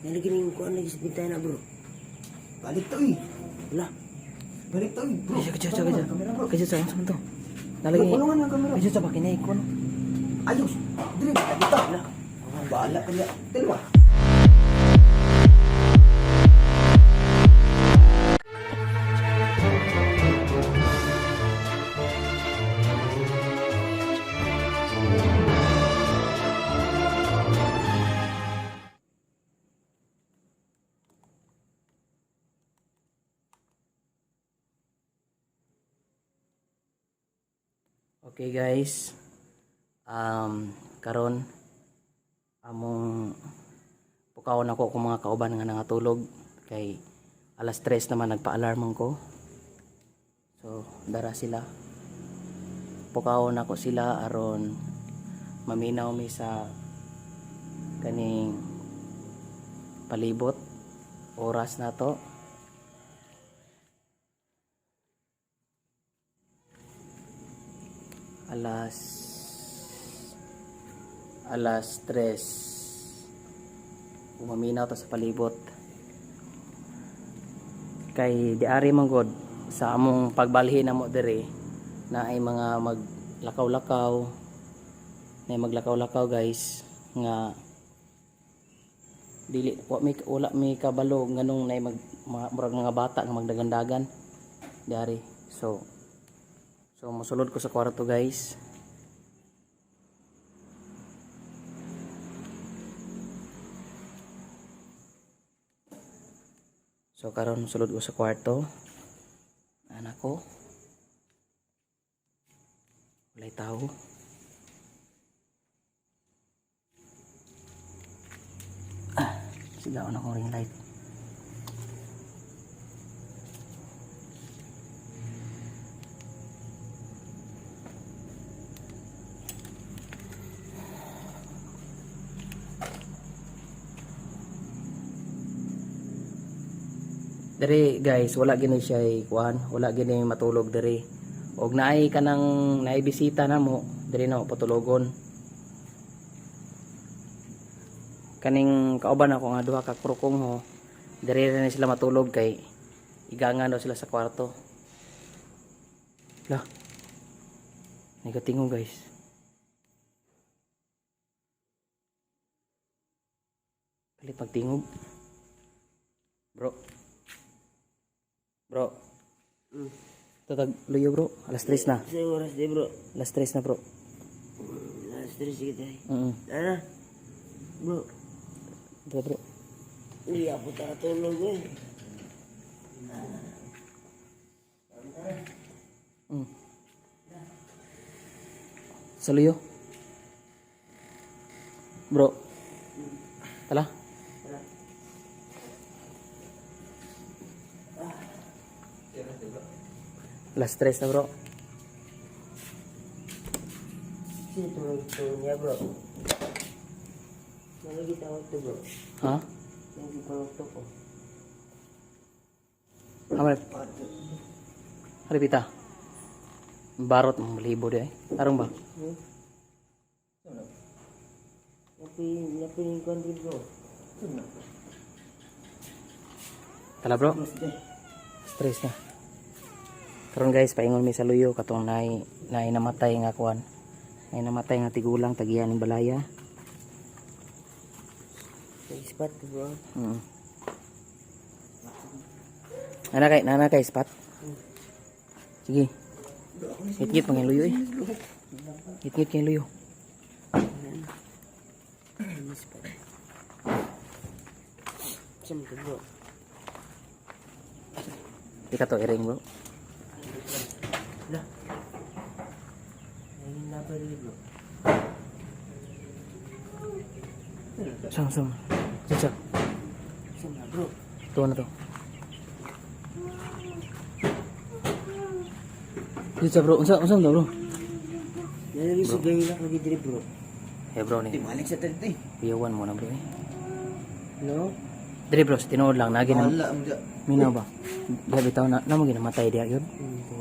Nalagyan yung kuan lagi sa bintana bro. Balik to eh. Wala. Balik to eh bro. Kaya sa ano to? Bro, Nalagay. kulungan yung kamera. Kaya sa pakinay ko no. Ayos. Dili, kita. Bahala ka niya. Dalawa. Okay guys. Karon among pukawon ako kung mga kauban nga nangatulog kay alas 3 naman nagpa-alarm ko. So dara sila. Pukawon ako sila aron maminaw mi sa kaning palibot. Oras na to. Alas 3 umaminaw to sa palibot kay diari man god sa among pagbalhin namo dire na ay mga maglakaw-lakaw guys nga dili wala mi kabalo nganong nay murag mga bata nga magdagandagan diari so mosulod ko sa kwarto guys. So karon sulod ko sa kwarto. Anak ko. Walay tao. Sigaw na ko ring light. Dere guys, wala gini siya kuan, wala gini matulog dere. Og naay kanang naibisita namo, dere na patulogon. Kaning kauban ako nga duha ka krukong ho, dere na sila matulog kay igangan daw sila sa kwarto. Lah. Negatingo guys. Kalit pagtingog. Bro. Tatag luyo bro. Alas 3 na. Sa oras di bro. Alas 3 na bro. Alas 3 sige tayo. Mm. Bro. Bro. Hindi ako tatulog eh. Sa luyo. Bro. Tala. Alas 3 na bro. Sino tulog niya bro? Nalagi tawag to bro. Ha? Nalagi tawag to ko. Amal. Haripita. Barot mo libo di ay. Tarong ba? Napiling ko din bro. Tala bro. Stress na. Karon guys, paingon mi sa luyo katong nay namatay nga kuan. Nay namatay nga tigulang tagiyan ning balaya. Spot bro. Nana kay spot. Sige. Hit-hit pang luyo eh. Hit-hit kay luyo. Siyempre bro. Di ka to iring bro. Lah. Ayun na pa rin bro. Sam. Cica. Siyempre bro. Tuwa na to. Cica bro. Unsang daw bro? Nalagi sa gayilak lagi diri bro. Eh bro ni. Balik sa tadi. Piyawan mo na bro eh. No? Dire bro, sa tinuod lang nagi na. Wala mo. Minaw ba? Diya bitaw na mo ginamatay diya yun.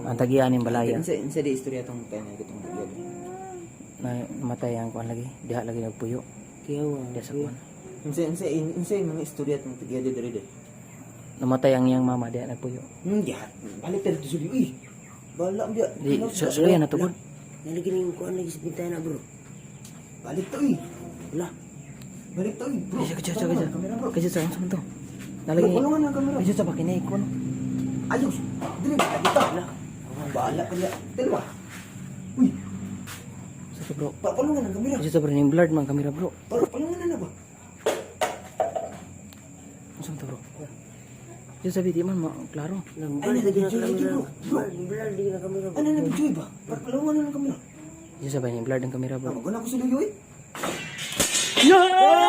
Ang tagian ning balaya. Insa di istorya tong kanya gitong Na matay ang kuan lagi. Diha lagi nagpuyo. Kiyawa. Diya sa kuan. Insay mga istorya ng tigya diri diri. Namatay ang iyang mama diya nagpuyo. Ya, balik tayo dito uy. Bala dia. Di suya na tugod. Nalagyan yung kuhan lagi sa bintana bro. Balik to uy. Wala. Balik to uy, bro. Kaya Kamera bro. Kasi sa to. Bro, Nalagay. kulungan ang kamera. Kasi sa pakinay ko no. Ayos. Dili lagi ta. Bala ka niya. Dalawa. Uy, Sa bro. papalungan ang kamera. Kasi sa bro yung blurred man kamera bro. Papalungan na ba? Sa to bro. Kasi sabi di man klaro. Nambal lagi na video lagi, kamera. bro. Bro. Nambal lagi na kamera bro. Ano na video ba? Papalungan na ang kamera. Kasi sabi yung blurred ang kamera bro. Magana ko sa luyo eh. Yeah!